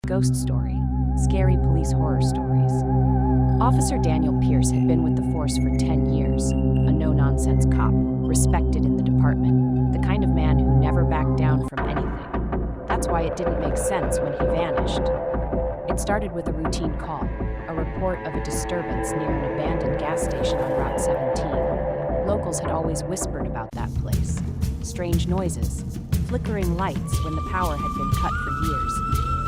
Ghost Story, Scary Police Horror Stories. Officer Daniel Pierce had been with the force for 10 years, a no-nonsense cop, respected in the department, the kind of man who never backed down from anything. That's why it didn't make sense when he vanished. It started with a routine call, a report of a disturbance near an abandoned gas station on Route 17. Locals had always whispered about that place. Strange noises, flickering lights when the power had been cut for years.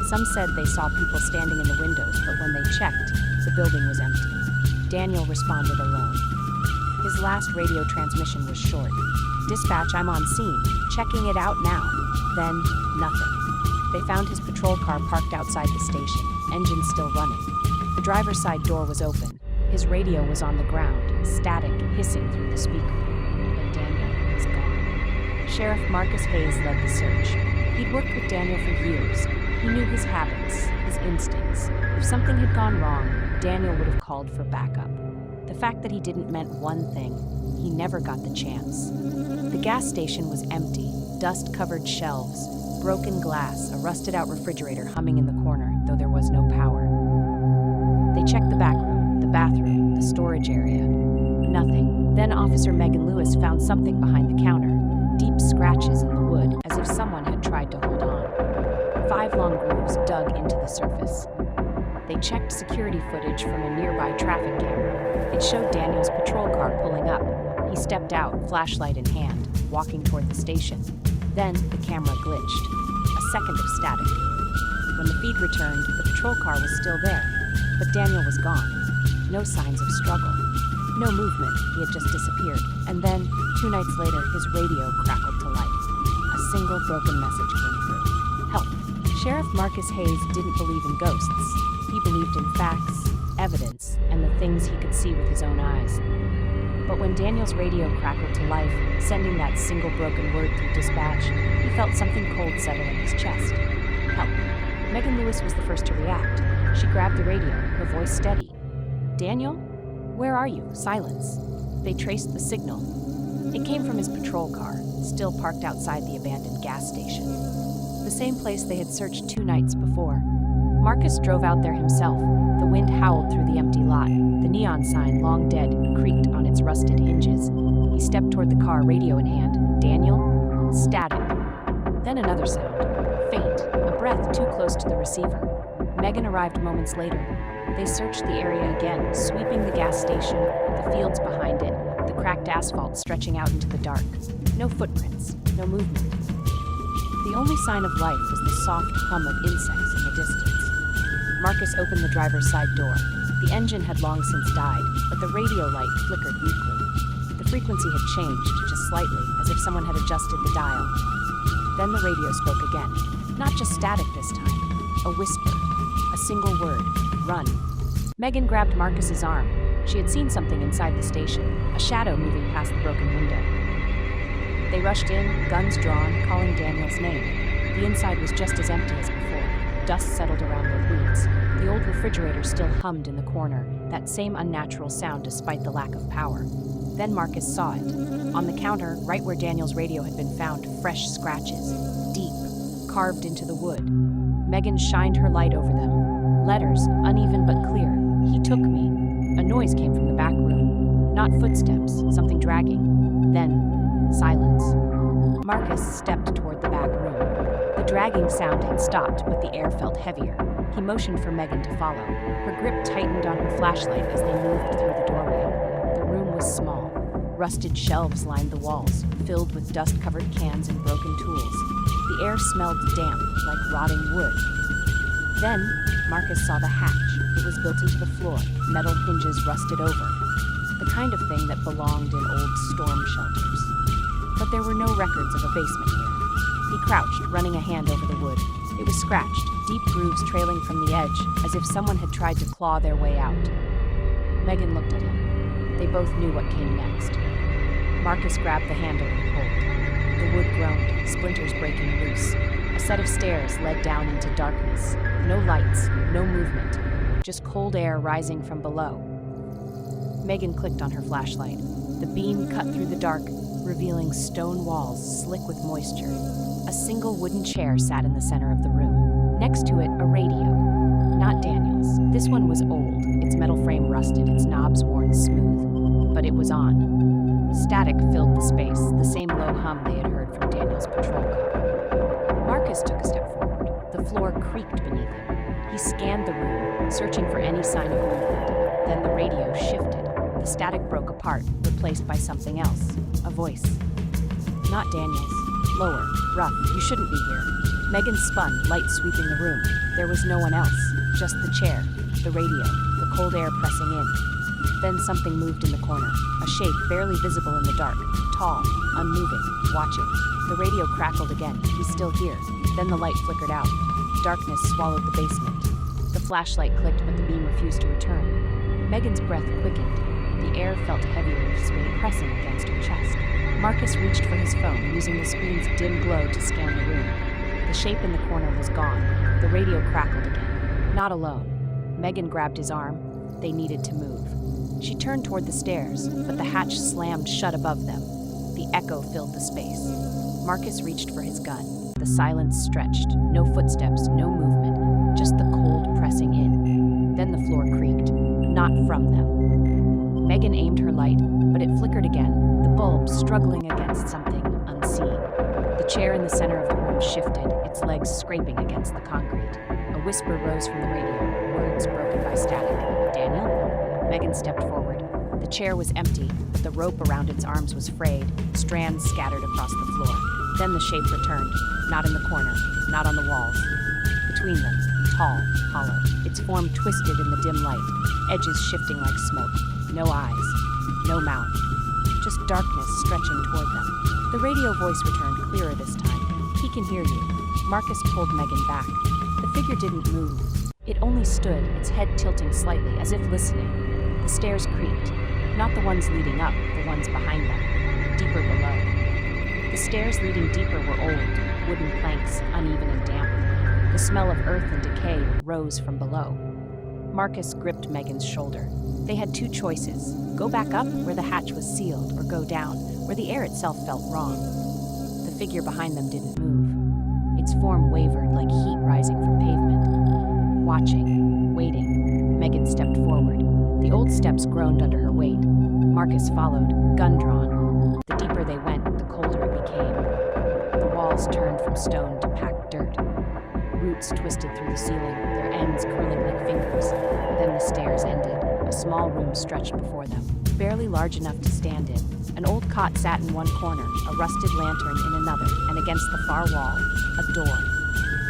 Some said they saw people standing in the windows, but when they checked, the building was empty. Daniel responded alone. His last radio transmission was short. "Dispatch, I'm on scene. Checking it out now." Then, nothing. They found his patrol car parked outside the station, engine still running. The driver's side door was open. His radio was on the ground, static hissing through the speaker. But Daniel was gone. Sheriff Marcus Hayes led the search. He'd worked with Daniel for years. He knew his habits, his instincts. If something had gone wrong, Daniel would have called for backup. The fact that he didn't meant one thing: he never got the chance. The gas station was empty, dust-covered shelves, broken glass, a rusted-out refrigerator humming in the corner, though there was no power. They checked the back room, the bathroom, the storage area. Nothing. Then Officer Megan Lewis found something behind the counter, deep scratches in the wood, as if someone had tried to hold on. 5 long grooves dug into the surface. They checked security footage from a nearby traffic camera. It showed Daniel's patrol car pulling up. He stepped out, flashlight in hand, walking toward the station. Then the camera glitched. A second of static. When the feed returned, the patrol car was still there, but Daniel was gone. No signs of struggle. No movement. He had just disappeared. And then, 2 nights later, his radio crackled to life. A single broken message came through. Help. Sheriff Marcus Hayes didn't believe in ghosts. He believed in facts, evidence, and the things he could see with his own eyes. But when Daniel's radio crackled to life, sending that single broken word through dispatch, he felt something cold settle in his chest. Help. Megan Lewis was the first to react. She grabbed the radio, her voice steady. "Daniel? Where are you?" Silence. They traced the signal. It came from his patrol car, still parked outside the abandoned gas station. The same place they had searched 2 nights before. Marcus drove out there himself. The wind howled through the empty lot. The neon sign, long dead, creaked on its rusted hinges. He stepped toward the car, radio in hand. "Daniel?" Static. Then another sound. Faint, a breath too close to the receiver. Megan arrived moments later. They searched the area again, sweeping the gas station, the fields behind it, the cracked asphalt stretching out into the dark. No footprints, no movement. The only sign of life was the soft hum of insects in the distance. Marcus opened the driver's side door. The engine had long since died, but the radio light flickered weakly. The frequency had changed, just slightly, as if someone had adjusted the dial. Then the radio spoke again. Not just static this time. A whisper. A single word. Run. Megan grabbed Marcus's arm. She had seen something inside the station, a shadow moving past the broken window. They rushed in, guns drawn, calling Daniel's name. The inside was just as empty as before. Dust settled around their boots. The old refrigerator still hummed in the corner, that same unnatural sound despite the lack of power. Then Marcus saw it. On the counter, right where Daniel's radio had been found, fresh scratches. Deep, carved into the wood. Megan shined her light over them. Letters, uneven but clear. "He took me." A noise came from the back room. Not footsteps, something dragging. Then, silence. Marcus stepped toward the back room. The dragging sound had stopped, but the air felt heavier. He motioned for Megan to follow. Her grip tightened on her flashlight as they moved through the doorway. The room was small. Rusted shelves lined the walls, filled with dust-covered cans and broken tools. The air smelled damp, like rotting wood. Then, Marcus saw the hatch. It was built into the floor, metal hinges rusted over. The kind of thing that belonged in old storm shelters. But there were no records of a basement here. He crouched, running a hand over the wood. It was scratched, deep grooves trailing from the edge, as if someone had tried to claw their way out. Megan looked at him. They both knew what came next. Marcus grabbed the handle and pulled. The wood groaned, splinters breaking loose. A set of stairs led down into darkness. No lights, no movement, just cold air rising from below. Megan clicked on her flashlight. The beam cut through the dark, revealing stone walls slick with moisture. A single wooden chair sat in the center of the room. Next to it, a radio. This one was old, its metal frame rusted, its knobs worn smooth, but it was on. Static filled the space, the same low hum they had heard from Daniel's patrol car. Marcus took a step forward. The floor creaked beneath him. He scanned the room, searching for any sign of movement. Then the radio shifted. The static broke apart, replaced by something else. A voice. Not Daniel's. Lower, rough. You shouldn't be here. Megan spun, light sweeping the room. There was no one else. Just the chair, the radio, the cold air pressing in. Then something moved in the corner. A shape barely visible in the dark. Tall, unmoving, watching. The radio crackled again. He's still here. Then the light flickered out. Darkness swallowed the basement. The flashlight clicked, but the beam refused to return. Megan's breath quickened. The air felt heavier, pressing against her chest. Marcus reached for his phone, using the screen's dim glow to scan the room. The shape in the corner was gone. The radio crackled again. Not alone. Megan grabbed his arm. They needed to move. She turned toward the stairs, but the hatch slammed shut above them. The echo filled the space. Marcus reached for his gun. The silence stretched. No footsteps, no movement, just the cold pressing in. Then the floor creaked. Not from them. Megan aimed her light, but it flickered again, the bulb struggling against something unseen. The chair in the center of the room shifted, its legs scraping against the concrete. A whisper rose from the radio, words broken by static. Daniel? Megan stepped forward. The chair was empty, but the rope around its arms was frayed, strands scattered across the floor. Then the shape returned, not in the corner, not on the walls. Between them, tall, hollow, its form twisted in the dim light, edges shifting like smoke. No eyes, no mouth, just darkness stretching toward them. The radio voice returned clearer this time. He can hear you. Marcus pulled Megan back. The figure didn't move. It only stood, its head tilting slightly, as if listening. The stairs creaked. Not the ones leading up, the ones behind them, deeper below. The stairs leading deeper were old, wooden planks, uneven and damp. The smell of earth and decay rose from below. Marcus gripped Megan's shoulder. They had two choices: go back up where the hatch was sealed, or go down where the air itself felt wrong. The figure behind them didn't move. Its form wavered like heat rising from pavement. Watching, waiting, Megan stepped forward. The old steps groaned under her weight. Marcus followed, gun drawn. The deeper they went, the colder it became. The walls turned from stone to packed dirt. Roots twisted through the ceiling, their ends curling like fingers. Then the stairs ended. A small room stretched before them, barely large enough to stand in. An old cot sat in one corner, a rusted lantern in another, and against the far wall, a door.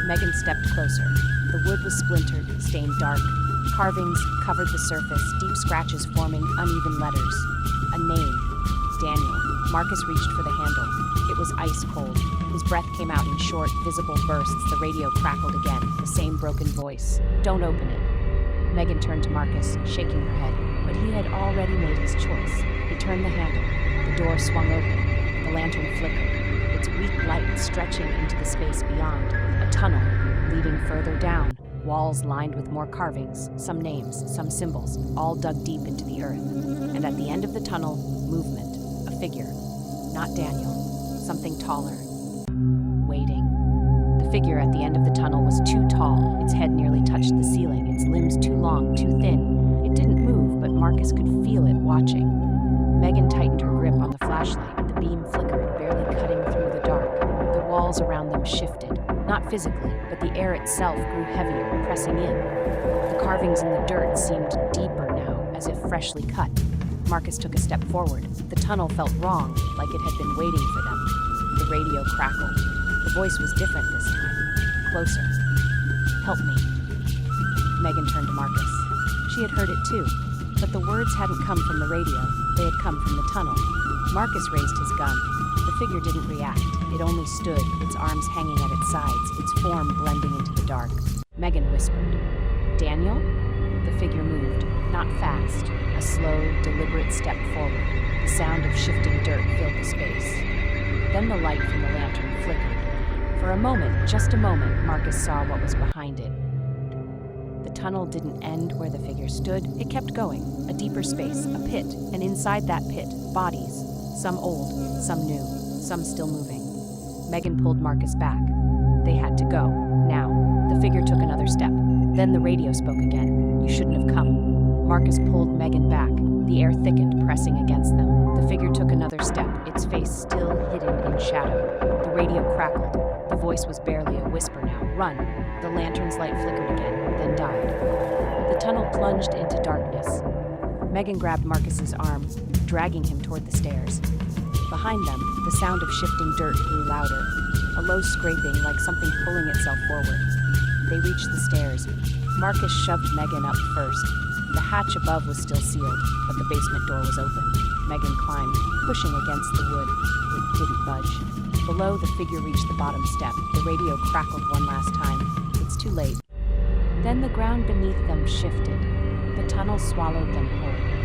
Megan stepped closer. The wood was splintered, stained dark. Carvings covered the surface, deep scratches forming uneven letters. A name. Daniel. Marcus reached for the handle. It was ice cold. His breath came out in short, visible bursts. The radio crackled again, the same broken voice. Don't open it. Megan turned to Marcus, shaking her head, but he had already made his choice. He turned the handle. The door swung open. The lantern flickered, its weak light stretching into the space beyond. A tunnel, leading further down. Walls lined with more carvings, some names, some symbols, all dug deep into the earth. And at the end of the tunnel, movement. A figure. Not Daniel. Something taller. Waiting. The figure at the end of the tunnel was too tall. Its head nearly touched the ceiling, its limbs too long, too thin. It didn't move, but Marcus could feel it watching. Megan tightened her grip on the flashlight. The beam flickered, barely cutting through the dark. The walls around them shifted. Not physically, but the air itself grew heavier, pressing in. The carvings in the dirt seemed deeper now, as if freshly cut. Marcus took a step forward. The tunnel felt wrong, like it had been waiting for them. The radio crackled. The voice was different this time. Closer. Help me. Megan turned to Marcus. She had heard it too, but the words hadn't come from the radio. They had come from the tunnel. Marcus raised his gun. The figure didn't react. It only stood, its arms hanging at its sides, its form blending into the dark. Megan whispered, "Daniel?" The figure moved, not fast. A slow, deliberate step forward. The sound of shifting dirt filled the space. Then the light from the lantern flickered. For a moment, just a moment, Marcus saw what was behind it. The tunnel didn't end where the figure stood. It kept going. A deeper space, a pit, and inside that pit, bodies. Some old, some new, some still moving. Megan pulled Marcus back. They had to go, now. The figure took another step. Then the radio spoke again. You shouldn't have come. Marcus pulled Megan back. The air thickened, pressing against them. The figure took another step, its face still hidden in shadow. The radio crackled. The voice was barely a whisper now. Run! The lantern's light flickered again, then died. The tunnel plunged into darkness. Megan grabbed Marcus's arm, dragging him toward the stairs. Behind them, the sound of shifting dirt grew louder, a low scraping like something pulling itself forward. They reached the stairs. Marcus shoved Megan up first. The hatch above was still sealed, but the basement door was open. Megan climbed, pushing against the wood. It didn't budge. Below, the figure reached the bottom step. The radio crackled one last time. It's too late. Then the ground beneath them shifted. The tunnel swallowed them whole.